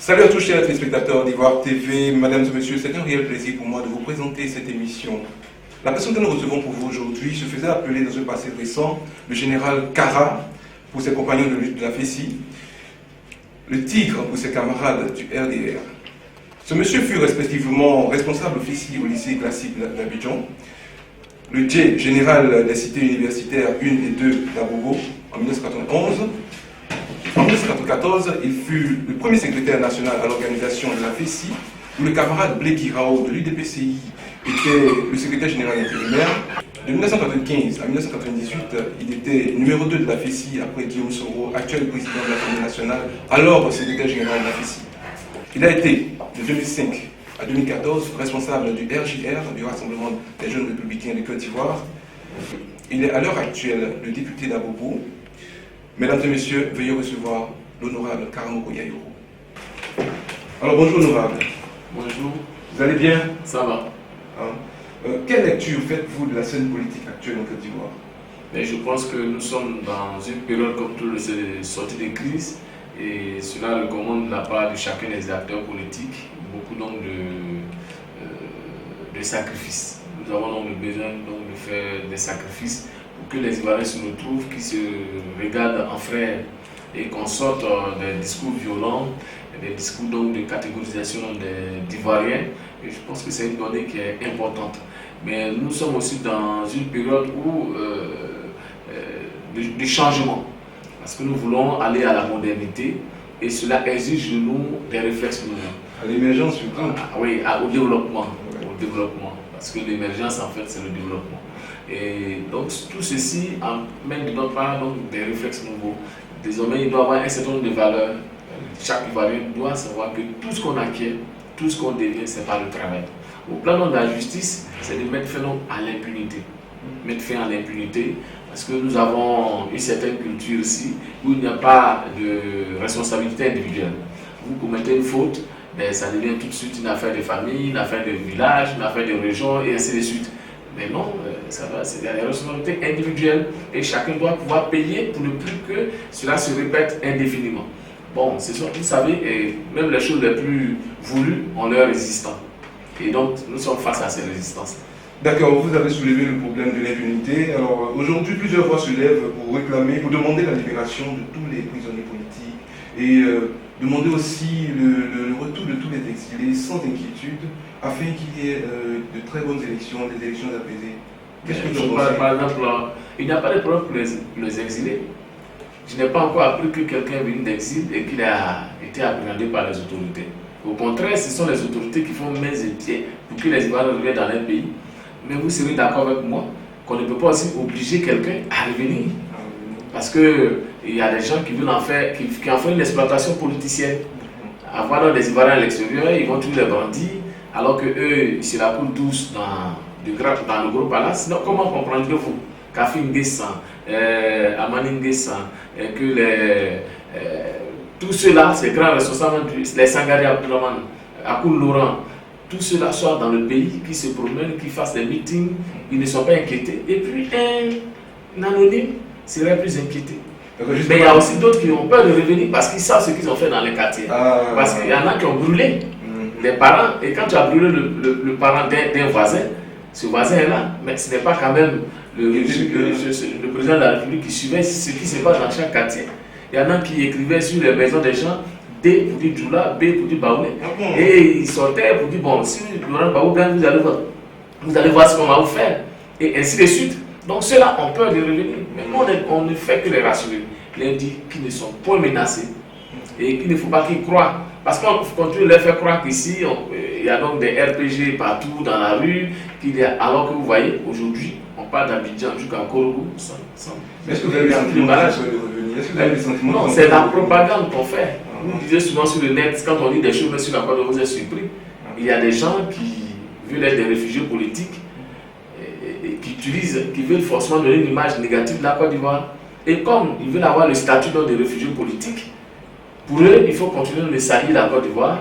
Salut à tous chers téléspectateurs d'Ivoire TV, mesdames et messieurs, c'est un réel plaisir pour moi de vous présenter cette émission. La personne que nous recevons pour vous aujourd'hui se faisait appeler dans un passé récent le général Kara pour ses compagnons de lutte de la FESI, le Tigre pour ses camarades du RDR. Ce monsieur fut respectivement responsable officier au lycée classique d'Abidjan, le J, général des cités universitaires 1 et 2 d'Abobo en 1991. En 1994, il fut le premier secrétaire national à l'organisation de la FESI, où le camarade Bleki Rao de l'UDPCI était le secrétaire général intérimaire. De 1995 à 1998, il était numéro 2 de la FESI après Guillaume Soro, actuel président de l'Assemblée nationale, alors secrétaire général de la FESI. Il a été, de 2005 à 2014, responsable du RJR, du Rassemblement des Jeunes Républicains de Côte d'Ivoire. Il est à l'heure actuelle le député d'Abobo. Mesdames et messieurs, veuillez recevoir l'honorable Karamoko Yayoro. Alors bonjour honorable. Bonjour. Vous allez bien? Ça va. Quelle lecture faites-vous de la scène politique actuelle en Côte d'Ivoire? Je pense que nous sommes dans une période comme tout le sortie de crise et cela recommande de la part de chacun des acteurs politiques beaucoup donc de sacrifices. Nous avons donc besoin donc de faire des sacrifices pour que les Ivoiriens se retrouvent, qu'ils se regardent en frères et qu'on sorte des discours violents, des discours donc de catégorisation d'Ivoiriens. Et je pense que c'est une donnée qui est importante. Mais nous sommes aussi dans une période où de changement, parce que nous voulons aller à la modernité et cela exige de nous des réflexes nouveaux. À l'émergence surtout. Oui, au développement. Au développement. Parce que l'émergence en fait c'est le développement. Et donc tout ceci amène de notre part donc, des réflexes nouveaux. Désormais il doit y avoir un certain nombre de valeurs. Chaque Ivoirien doit savoir que tout ce qu'on acquiert, tout ce qu'on devient, c'est par le travail. Au plan de la justice, c'est de mettre fin à l'impunité. Mettre fin à l'impunité, parce que nous avons une certaine culture ici où il n'y a pas de responsabilité individuelle. Vous commettez une faute, ben, ça devient tout de suite une affaire de famille, une affaire de village, une affaire de région et ainsi de suite. Mais non, c'est des responsabilités individuelles et chacun doit pouvoir payer pour ne plus que cela se répète indéfiniment. Bon, vous savez, même les choses les plus voulues ont leur résistance. Et donc, nous sommes face à ces résistances. D'accord, vous avez soulevé le problème de l'impunité. Alors, aujourd'hui, plusieurs voix se lèvent pour réclamer, pour demander la libération de tous les prisonniers politiques et demander aussi le retour de tous les exilés sans inquiétude afin qu'il y ait de très bonnes élections, des élections apaisées. Qu'est-ce que vous pensez? Par exemple, il n'y a pas de problème pour les exilés. Je n'ai pas encore appris que quelqu'un est venu d'exil et qu'il a été appréhendé par les autorités. Au contraire, ce sont les autorités qui font mains et pieds pour que les Ivoiriens reviennent dans leur pays. Mais vous serez d'accord avec moi qu'on ne peut pas aussi obliger quelqu'un à revenir. Parce qu'il y a des gens qui veulent en faire, qui en font une exploitation politicienne. Avoir des Ivoiriens à l'extérieur, ils vont tuer les bandits, alors qu'eux, c'est la coule douce dans le gros palace. Sinon, comment comprendrez-vous Kafi Nguessan, Amani Nguessan, que tous ceux-là, ces grands responsables, les Sangari Abdoulaman, Akoul Laurent, tous ceux-là soient dans le pays, qui se promènent, qui fassent des meetings, ils ne sont pas inquiétés. Et puis un anonyme serait plus inquiété. Mais il y a aussi d'autres qui ont peur de revenir parce qu'ils savent ce qu'ils ont fait dans les quartiers. Parce qu'il y en a qui ont brûlé les parents. Et quand tu as brûlé le parent d'un voisin, ce voisin-là, mais ce n'est pas quand même le président de la République qui suivait ce qui se passe dans chaque quartier. Il y en a qui écrivaient sur les maisons des gens, D pour dire Djoula, B pour dire Baoulé. Et ils sortaient pour dire, bon, si Laurent Baoulé gagne, vous allez voir ce qu'on va vous faire. Et ainsi de suite. Donc ceux-là ont peur de revenir. Mais on ne fait que les rassurer. Les dire qu'ils ne sont pas menacés. Et qu'il ne faut pas qu'ils croient. Parce qu'on continue de leur faire croire qu'ici, il y a donc des RPG partout dans la rue. Alors que vous voyez, aujourd'hui, on part d'Abidjan jusqu'à Korougou. Est-ce que vous avez le sentiment? Non, c'est la propagande qu'on fait. Vous disiez souvent sur le net, quand on dit des choses sur la Côte d'Ivoire, vous êtes surpris. Il y a des gens qui veulent être des réfugiés politiques et qui veulent forcément donner une image négative de la Côte d'Ivoire. Et comme ils veulent avoir le statut de réfugiés politiques, pour eux, il faut continuer de salir la Côte d'Ivoire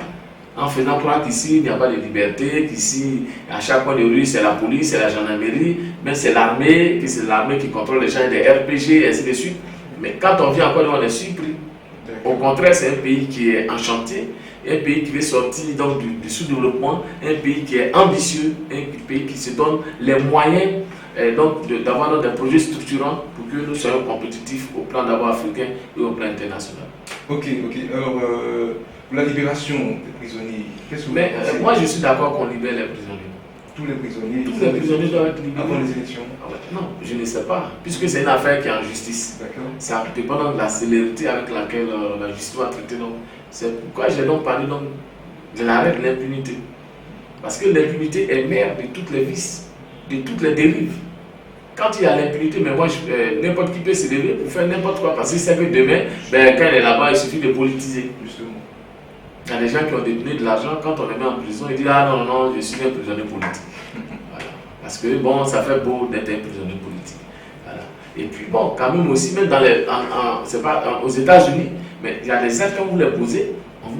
en faisant croire qu'ici, il n'y a pas de liberté, qu'ici, à chaque coin de rue, c'est la police, c'est la gendarmerie, même c'est l'armée, que c'est l'armée qui contrôle les gens des RPG, et ainsi de suite. Mais quand on vient en Côte d'Ivoire, on est surpris. Au contraire, c'est un pays qui est en chantier, un pays qui veut sortir donc, du sous-développement, un pays qui est ambitieux, un pays qui se donne les moyens d'avoir des projets structurants pour que nous soyons compétitifs au plan d'abord africain et au plan international. Ok. Alors, pour la libération des prisonniers, qu'est-ce que vous pensez? Moi, je suis d'accord qu'on libère les prisonniers. Tous les prisonniers Doivent être libérés. avant les élections? Non, je ne sais pas, puisque c'est une affaire qui est en justice. D'accord. Ça dépend de la célérité avec laquelle la justice va traiter. C'est pourquoi j'ai donc parlé de l'arrêt de l'impunité. Parce que l'impunité est mère de toutes les vices, de toutes les dérives. Quand il y a l'impunité, mais moi, n'importe qui peut se lever pour faire n'importe quoi. Parce qu'il sait que demain, quand elle est là-bas, il suffit de politiser. Justement. Il y a des gens qui ont détenu de l'argent, quand on les met en prison, ils disent ah non, je suis un prisonnier politique. Voilà. Parce que bon, ça fait beau d'être un prisonnier politique. Voilà. Et puis bon, quand même aussi, même c'est pas aux États-Unis, mais il y a des actes quand vous les posez, on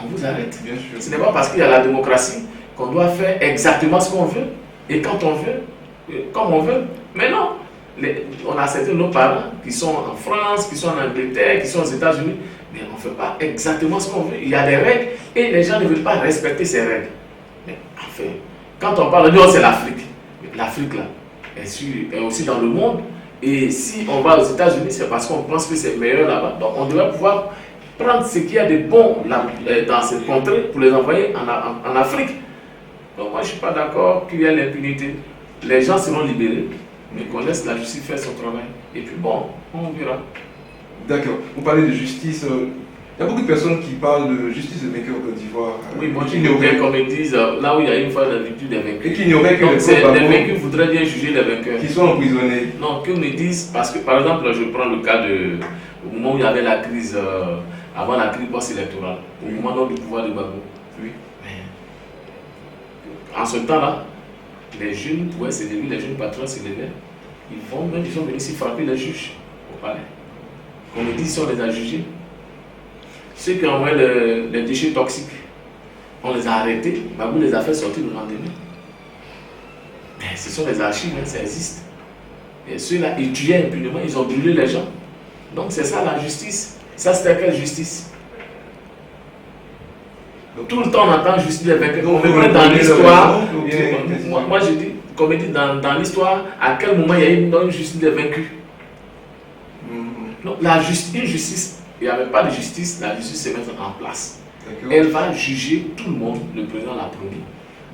vous arrête. Bien sûr. Ce n'est pas parce qu'il y a la démocratie qu'on doit faire exactement ce qu'on veut et quand on veut, comme on veut. Mais non, on a certains de nos parents qui sont en France, qui sont en Angleterre, qui sont aux États-Unis. Mais on ne fait pas exactement ce qu'on veut. Il y a des règles et les gens ne veulent pas respecter ces règles. Mais enfin, quand on parle de c'est l'Afrique. L'Afrique là est aussi dans le monde. Et si on va aux États-Unis, c'est parce qu'on pense que c'est meilleur là-bas. Donc on devrait pouvoir prendre ce qu'il y a de bon dans cette contrée pour les envoyer en Afrique. Donc moi je ne suis pas d'accord qu'il y ait l'impunité. Les gens seront libérés, mais qu'on laisse la justice faire son travail. Et puis bon, on verra. D'accord. Vous parlez de justice. Il y a beaucoup de personnes qui parlent de justice des vainqueurs au Côte d'Ivoire. Oui, moi je veux bien qu'on me dise là où il y a une fois la victoire des vainqueurs. Et qu'il n'y aurait que les vaincus voudraient bien juger les vainqueurs. Qui sont emprisonnés. Non, qu'ils me disent, parce que par exemple, je prends le cas au moment où il y avait la crise, avant la crise post-électorale, au moment du pouvoir de Gbagbo. Oui. En ce temps-là, les jeunes pouvaient se lever, les jeunes patrons se levaient. Ils sont venus ici frapper les juges au palais. On me dit si on les a jugés. Ceux qui envoyaient les déchets toxiques, on les a arrêtés, Gbagbo les a fait sortir le lendemain. Mais ce sont les archives, ça existe. Et ceux-là, ils tuaient impunément, ils ont brûlé les gens. Donc c'est ça la justice. Ça c'était quelle justice? Tout le temps on entend justice des vainqueurs. On me dit dans l'histoire, moi je dis, comme me dit dans l'histoire, à quel moment il y a eu une justice des vaincus? Donc une justice, il n'y avait pas de justice, la justice se met en place. Elle va juger tout le monde, le président l'a promis.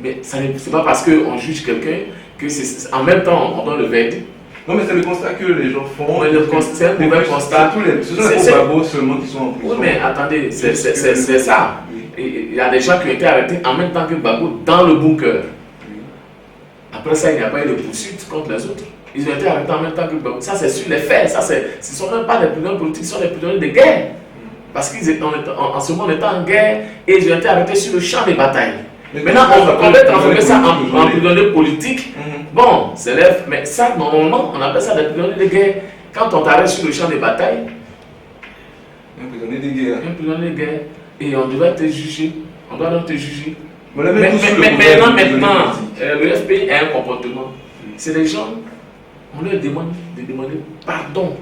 Mais ce n'est pas parce qu'on juge quelqu'un que c'est en même temps on donne le verdict. Non, mais c'est le constat que les gens font. C'est un mauvais constat. Ce sont les Gbagbo seulement qui sont en prison. Oui, mais attendez, c'est ça. Il y a des gens qui ont été arrêtés en même temps que Gbagbo dans le bunker. Après ça, il n'y a pas eu de poursuite contre les autres. Ils ont été arrêtés en même temps que Gbagbo. Ça, c'est sur les faits. Ce ne sont même pas des prisonniers politiques, ce sont des prisonniers de guerre. Parce qu'en ce moment, on était en guerre et ils ont été arrêtés sur le champ de bataille. Maintenant, on veut transformer ça en prisonniers politiques. Bon, c'est l'œuf, mais ça, normalement, on appelle ça des prisonniers de guerre. Quand on t'arrête sur le champ de bataille, un prisonnier de guerre. Un prisonnier de guerre. Et on devrait te juger. On doit donc te juger. Mais maintenant, le FPI a un comportement. C'est les gens, on leur demande de demander pardon.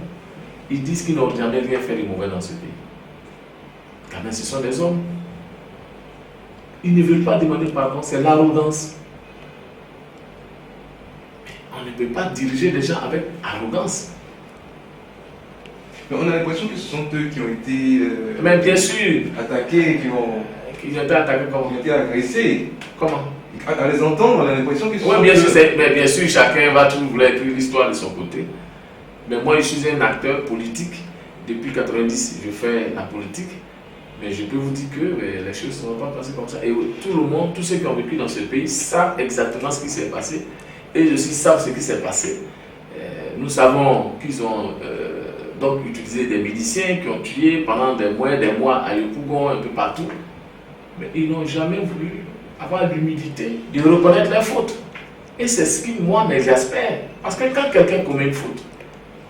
Ils disent qu'ils n'ont jamais rien fait de mauvais dans ce pays. Quand même, ce sont des hommes. Ils ne veulent pas demander pardon, c'est l'arrogance. On ne peut pas diriger les gens avec arrogance. Mais on a l'impression que ce sont eux qui ont été mais bien sûr, attaqués, qui ont été attaqués comment? Qui ont été agressés. Comment? À les entendre, on a l'impression qu'ils sont. Oui, bien sûr, chacun va toujours vouloir écrire l'histoire de son côté. Mais moi, je suis un acteur politique. Depuis 1990, je fais la politique. Mais je peux vous dire que les choses ne sont pas passées comme ça. Et tout le monde, tous ceux qui ont vécu dans ce pays savent exactement ce qui s'est passé. Et aussi savent ce qui s'est passé. Nous savons qu'ils ont donc utilisé des miliciens qui ont tué pendant des mois à Yopougon, un peu partout. Mais ils n'ont jamais voulu avoir l'humilité de reconnaître leurs fautes. Et c'est ce qui, moi, m'exaspère. Parce que quand quelqu'un commet une faute,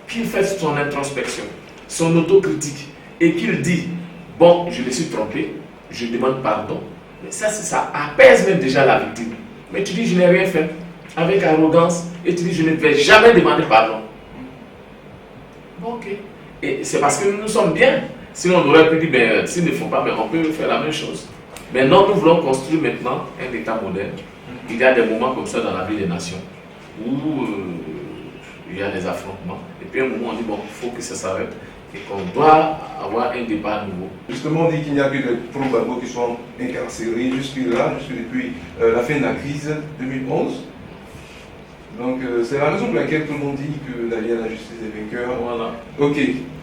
qu'il fait son introspection, son autocritique, et qu'il dit « Bon, je me suis trompé, je demande pardon », mais ça apaise même déjà la victime. Mais tu dis « Je n'ai rien fait », avec arrogance, et tu dis « Je ne vais jamais demander pardon ». Bon, ok. Et c'est parce que nous sommes bien. Sinon, on aurait pu dire, ben, s'ils ne font pas, ben, on peut faire la même chose. Mais non, nous voulons construire maintenant un État moderne. Il y a des moments comme ça dans la vie des nations où il y a des affrontements. Et puis à un moment, on dit, bon, il faut que ça s'arrête et qu'on doit avoir un débat nouveau. Justement, on dit qu'il n'y a que des pro-Gbagbo qui sont incarcérés jusque-là, jusque depuis la fin de la crise 2011. Donc c'est la raison pour laquelle tout le monde dit que d'aller à la justice des vainqueurs. Voilà. Ok.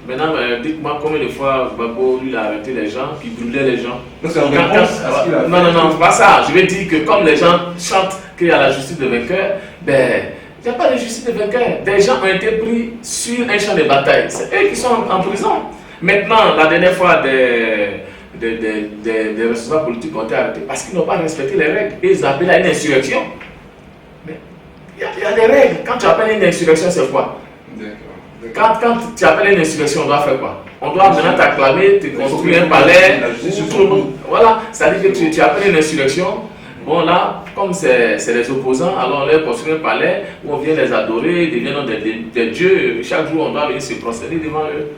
Maintenant, dites-moi combien de fois Gbagbo lui a arrêté les gens, puis brûlait les gens. Non, c'est en réponse à ce qu'il a fait. Non, c'est pas ça. Je vais dire que comme les gens chantent qu'il y a la justice des vainqueurs, ben, il n'y a pas de justice des vainqueurs. Des gens ont été pris sur un champ de bataille. C'est eux qui sont en prison. Maintenant, la dernière fois, des responsables politiques ont été arrêtés parce qu'ils n'ont pas respecté les règles. Et ils appellent à une insurrection. Mais il y a des règles. Quand tu appelles une insurrection, c'est quoi? Quand tu appelles une insurrection, on doit faire quoi? On doit maintenant t'acclamer, te construire un palais. Voilà, ça veut dire que tu appelles une insurrection. Bon là, comme c'est les opposants, alors on leur construit un palais où on vient les adorer, ils deviennent des dieux. Chaque jour, on doit venir se prosterner devant eux.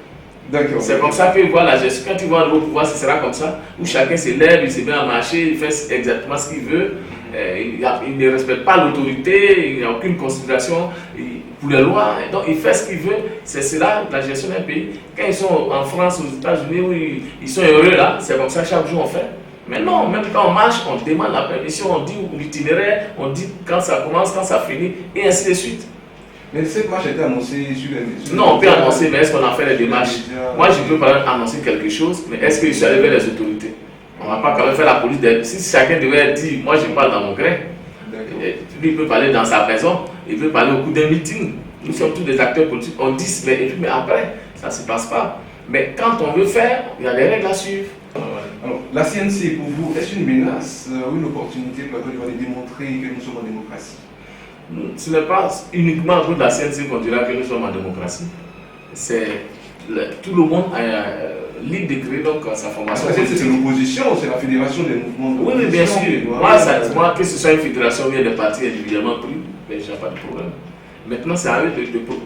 C'est comme ça qu'ils voient la gestion. Quand ils vont au pouvoir, ce sera comme ça, où chacun se lève, il se met à marcher, il fait exactement ce qu'il veut. Il ne respecte pas l'autorité, il n'y a aucune considération pour les lois. Donc il fait ce qu'il veut. C'est cela la gestion d'un pays. Quand ils sont en France, aux États-Unis, où ils sont heureux là, c'est comme ça chaque jour on fait. Mais non, même quand on marche, on demande la permission, on dit l'itinéraire, on dit quand ça commence, quand ça finit, et ainsi de suite. Mais cette marche a été annoncée sur les... Non, on peut annoncer, mais est-ce qu'on a fait les démarches? Moi, je peux par exemple annoncer quelque chose, mais est-ce que je suis allé vers les autorités? On ne va pas quand même faire la police. Si chacun devait dire, moi je parle dans mon grain, lui il peut parler dans sa maison, il peut parler au cours d'un meeting. Nous sommes tous des acteurs politiques, on dit, mais après, ça ne se passe pas. Mais quand on veut faire, il y a des règles à suivre. Alors, la CNC, pour vous, est-ce une menace ou une opportunité pour la Côte d'Ivoire de démontrer que nous sommes en démocratie? Ce n'est pas uniquement pour la CNC qu'on dira que nous sommes en démocratie. Tout le monde est libre de créer donc sa formation. La CNC, c'est l'opposition, c'est la fédération des mouvements d'opposition. Oui, bien sûr. Moi, que ce soit une fédération ou bien des partis individuellement pris, ben, je n'ai pas de problème. Maintenant, c'est à eux de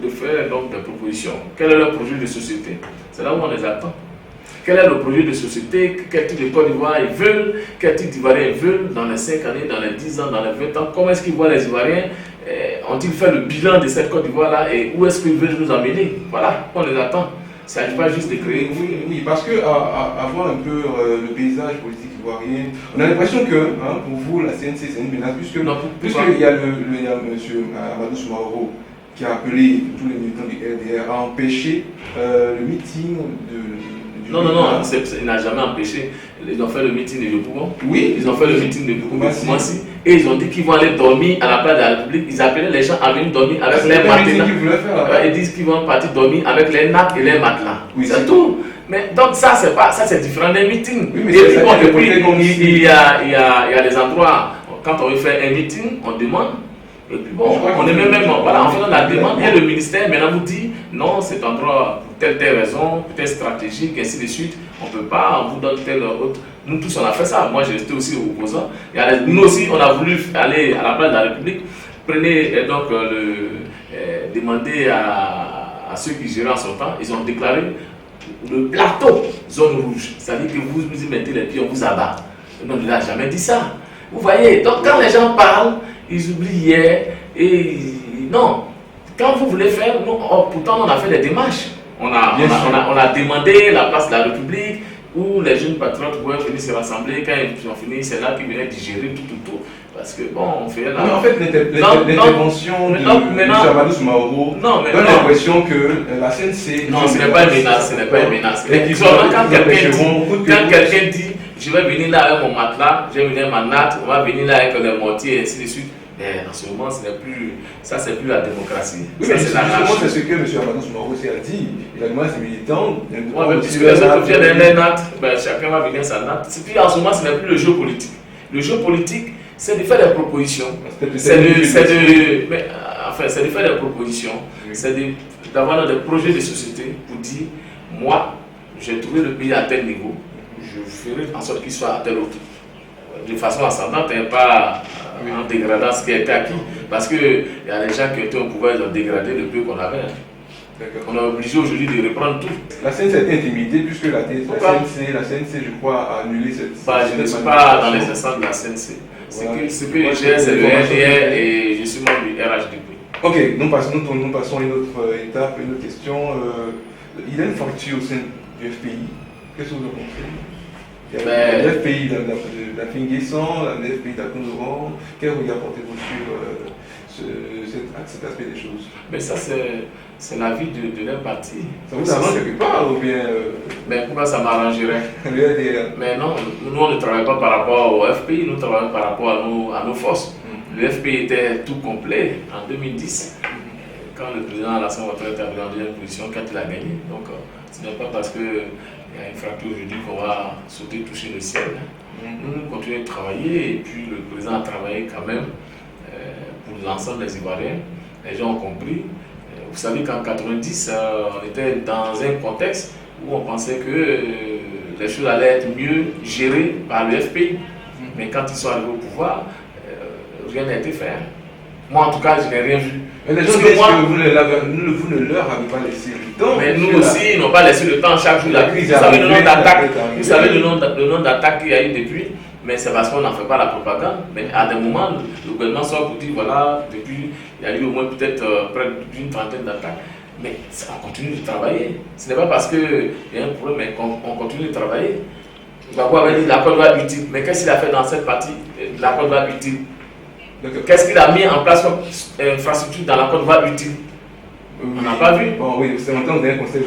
faire donc, des propositions. Quel est leur projet de société? C'est là où on les attend. Quel est le projet de société? Quel type de Côte d'Ivoire ils veulent? Quel type d'Ivoiriens ils veulent dans les 5 années, dans les 10 ans, dans les 20 ans? Comment est-ce qu'ils voient les Ivoiriens? Ont-ils fait le bilan de cette Côte d'Ivoire-là et où est-ce qu'ils veulent nous emmener? Voilà, on les attend. Ça ne s'agit pas juste de créer. Oui, parce que à voir un peu le paysage politique ivoirien, on a l'impression que pour vous, la CNC, c'est une menace, puisqu'il y a M. Amadou Soumaoro qui a appelé tous les militants du RDR à empêcher le meeting Non, il n'a jamais empêché. Ils ont fait le meeting de Yopougon. Oui. Ils ont fait le meeting de Koumassi. Et ils ont dit qu'ils vont aller dormir à la place de la République. Ils appelaient les gens à venir dormir avec les matelas. Ils disent qu'ils vont partir dormir avec les nappes et les matelas. Oui, c'est tout. Mais donc ça c'est différent d'un meeting. Oui, et puis il y a des endroits, quand on veut faire un meeting, on demande. Et puis bon, on est même voilà, en faisant la demande, et le ministère maintenant vous dit non, cet endroit pour telle raison, peut-être stratégique, ainsi de suite, on ne peut pas, on vous donne telle autre. Nous tous on a fait ça, moi j'étais aussi opposant. Nous aussi on a voulu aller à la place de la République, donc demander à ceux qui géraient en son temps, ils ont déclaré le plateau zone rouge, c'est-à-dire que vous y mettez les pieds, on vous abat. Non, on n'a jamais dit ça. Vous voyez, donc quand les gens parlent, ils oublient et non. Quand vous voulez faire, pourtant on a fait des démarches. On a demandé la place de la République où les jeunes patriotes pouvaient venir se rassembler. Quand ils ont fini, c'est là qu'ils venaient digérer tout. Parce que bon, on fait là. Mais en fait, l'intervention de Amadou Soumaoro donne l'impression que la CNC. Non, ce n'est pas une menace. Quand quelqu'un dit je vais venir là avec mon matelas, je vais venir avec ma natte, on va venir là avec les mortiers et ainsi de suite. Mais en ce moment, c'est plus la démocratie. Oui, mais c'est ce que M. Amadou Soumaoro a dit. Il a demandé à ses militants. Oui, mais puisque les autres viennent les nattes, chacun va venir sa natte. Puis en ce moment, ce n'est plus le jeu politique. Le jeu politique, c'est de faire des propositions. C'est de faire des propositions. C'est d'avoir des projets de société pour dire, moi, j'ai trouvé le pays à tel niveau. Je ferai en sorte qu'il soit à tel autre. De façon ascendante et pas en dégradant ce qui a été acquis. Parce qu'il y a des gens qui étaient au pouvoir, ils ont dégradé le peu qu'on avait. On est obligé aujourd'hui de reprendre tout. La CNC est intimidée puisque la CNC, je crois, a annulé cette... Je ne suis pas dans les instances de la CNC. Ce que j'ai, c'est le RDR et je suis membre du RHDP. Ok, nous passons à une autre étape, une autre question. Il y a une fracture au sein du FPI. Qu'est-ce que vous en pensez? Il y a le FPI de la Finguesson, le FPI d'Akounouron. Quel regard portez-vous sur cet aspect des choses? Mais ça, c'est la vie de leur parti. Ça vous arrange quelque part ou bien... Mais pourquoi ça m'arrangerait? Mais non, nous on ne travaille pas par rapport au FPI, nous travaillons par rapport à nos forces. Le FPI était tout complet en 2010, quand le président Alassane Ouattara était arrivé en deuxième position, quand il a gagné. Donc ce n'est pas parce qu'il y a une fracture aujourd'hui qu'on va sauter, toucher le ciel. Nous continuons de travailler et puis le président a travaillé quand même pour l'ensemble des Ivoiriens. Les gens ont compris. Vous savez qu'en 90, on était dans un contexte où on pensait que les choses allaient être mieux gérées par le FPI. Mais quand ils sont arrivés au pouvoir, rien n'a été fait. Moi en tout cas, je n'ai rien vu. Mais les gens disent que vous ne leur avez pas laissé le temps. Mais nous aussi, ils n'ont pas laissé le temps chaque jour. Vous savez le nom d'attaque. Vous savez le nom d'attaque qu'il y a eu depuis. Mais c'est parce qu'on n'en fait pas la propagande. Mais à des moments, le gouvernement sort pour dire voilà, depuis, il y a eu au moins peut-être près d'une trentaine d'attaques. Mais on continue de travailler. Ce n'est pas parce qu'il y a un problème, mais qu'on continue de travailler. Gbagbo avait dit la Côte d'Ivoire utile. Mais qu'est-ce qu'il a fait dans cette partie de la Côte d'Ivoire utile? Qu'est-ce qu'il a mis en place comme infrastructure dans la Côte d'Ivoire utile? On n'a pas vu. Bon, oui, c'est maintenant que vous avez un conseil.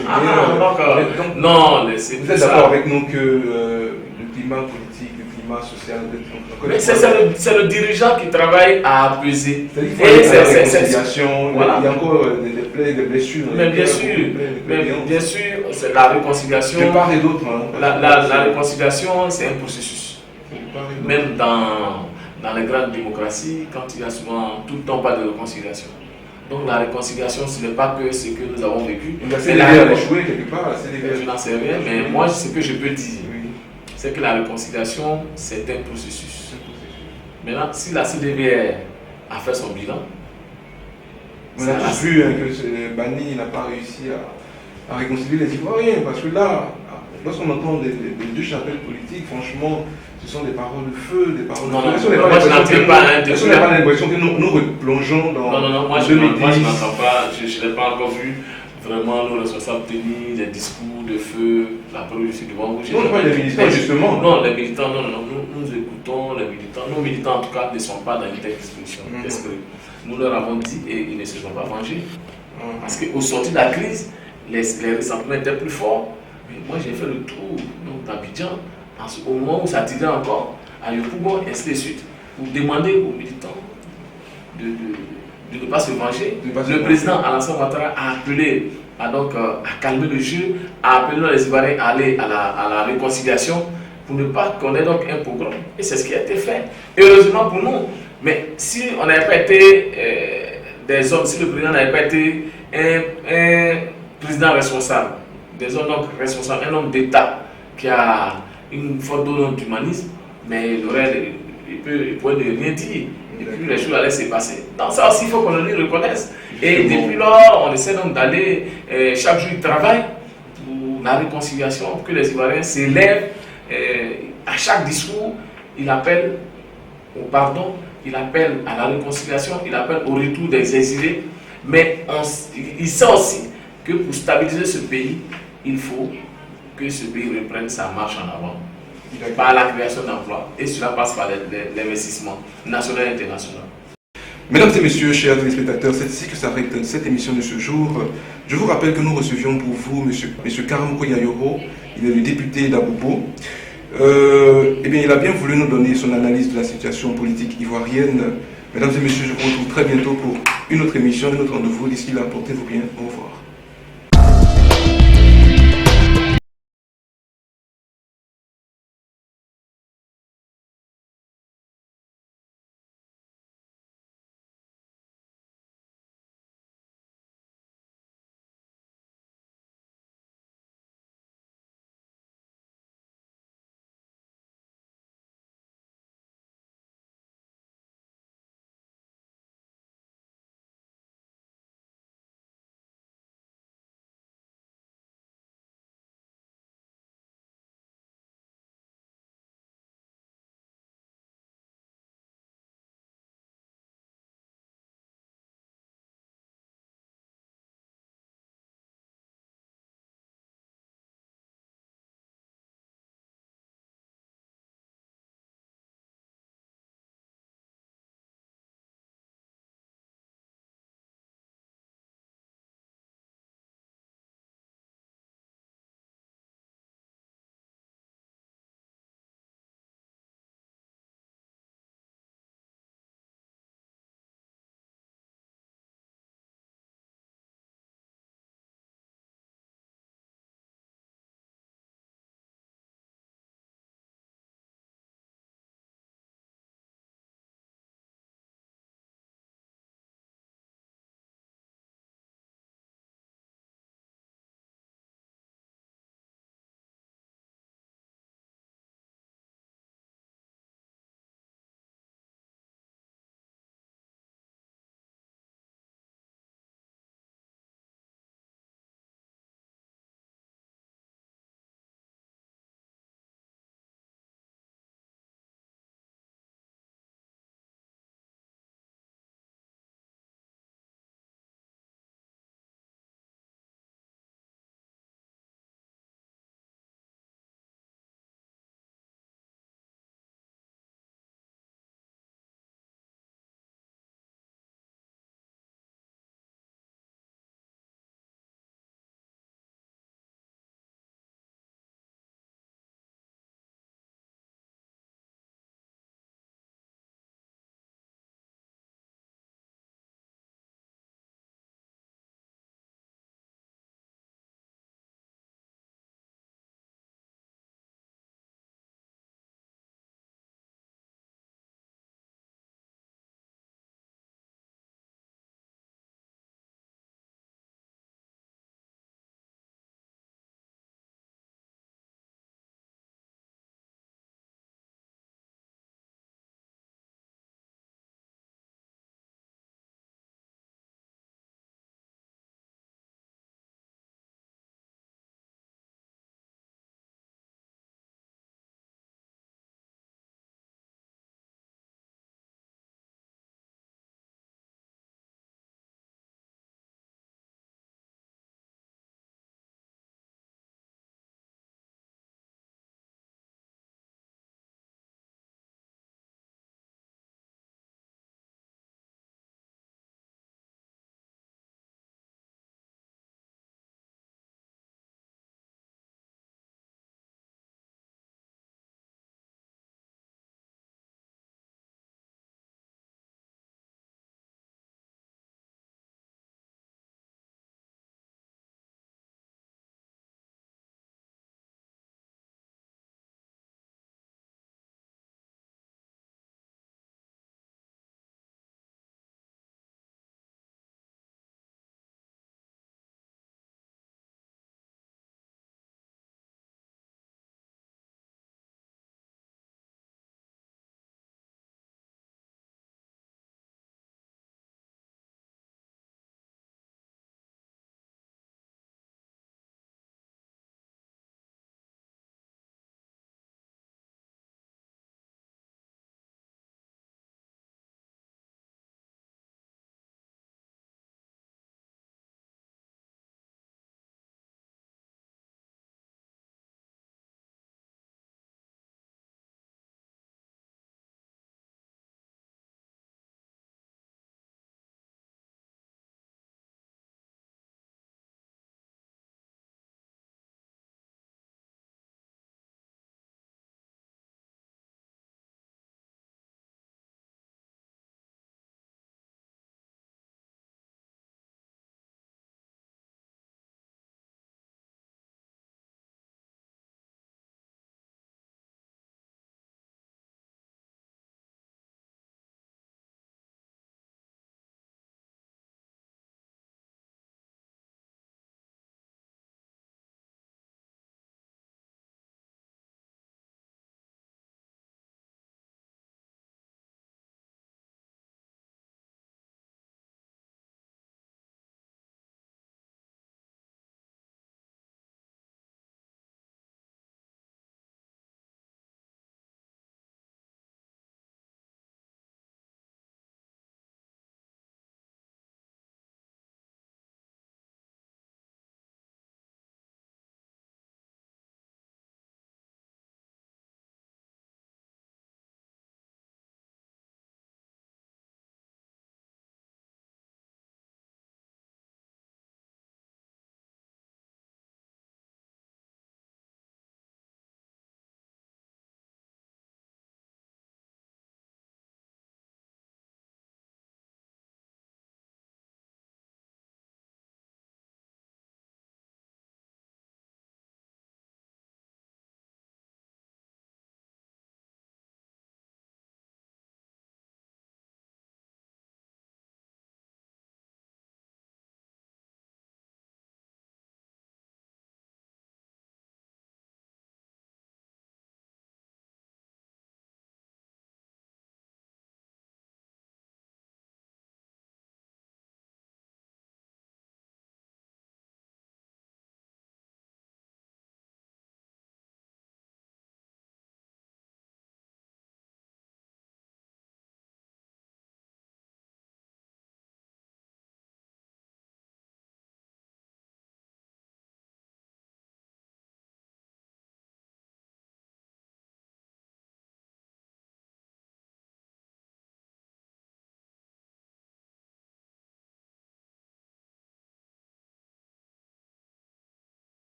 Non, vous êtes d'accord avec nous que le climat politique, le climat social, mais c'est le dirigeant qui travaille à apaiser. Il y a la réconciliation, voilà. Il y a encore des blessures. Mais bien sûr, c'est la réconciliation. De part et d'autre. La réconciliation, c'est un processus. Même dans les grandes démocraties, quand il y a souvent tout le temps pas de réconciliation. Donc la réconciliation, ce n'est pas que ce que nous avons vécu. La CDV a échoué quelque part. Je n'en sais rien, mais moi, ce que je peux dire, c'est que la réconciliation, c'est un processus. Maintenant, si la CDVR a fait son bilan, on a tous vu que Bani n'a pas réussi à réconcilier les Ivoiriens, parce que là, lorsqu'on entend les deux chapelles politiques, franchement, ce sont des paroles de feu, des paroles de feu. Moi je n'entends pas. Est-ce qu'on n'a pas l'impression que nous replongeons dans... Non, moi je n'entends pas, je n'ai pas encore vu vraiment nos responsables tenir des discours de feu, la preuve je suis devant vous. Non, pas les militants justement. Non, les militants, non, nous écoutons les militants. Nos militants en tout cas ne sont pas dans une telle disposition d'esprit. Nous leur avons dit et ils ne se sont pas vengés. Parce qu'au sortir de la crise, les ressentiments étaient plus forts. Mais moi j'ai fait le tour d'Abidjan, au moment où ça tirait encore, à Yopougon, et ainsi de suite, pour demander aux militants de ne pas se venger. Le président Alassane Ouattara a appelé à calmer le jeu, a appelé les Ivoiriens à aller à la réconciliation pour ne pas qu'on ait donc un pogrom. Et c'est ce qui a été fait. Heureusement pour nous. Mais si on n'avait pas été des hommes, si le président n'avait pas été un président responsable, des hommes donc responsables, un homme d'État qui a une forte dose d'humanisme, mais il pourrait ne rien dire. Et puis les choses allaient se passer. Dans ça aussi, il faut qu'on le reconnaisse. Et depuis lors, on essaie donc d'aller, chaque jour, il travaille pour la réconciliation, pour que les Ivoiriens s'élèvent. À chaque discours, il appelle au pardon, il appelle à la réconciliation, il appelle au retour des exilés. Mais il sait aussi que pour stabiliser ce pays, il faut que ce pays reprenne sa marche en avant par la création d'emplois. Et cela passe par l'investissement national et international. Mesdames et messieurs, chers téléspectateurs, c'est ici que s'arrête cette émission de ce jour. Je vous rappelle que nous recevions pour vous M. Karam Koyayoro, il est le député d'Abobo. Il a bien voulu nous donner son analyse de la situation politique ivoirienne. Mesdames et messieurs, je vous retrouve très bientôt pour une autre émission, un autre rendez-vous. D'ici là, portez-vous bien. Au revoir.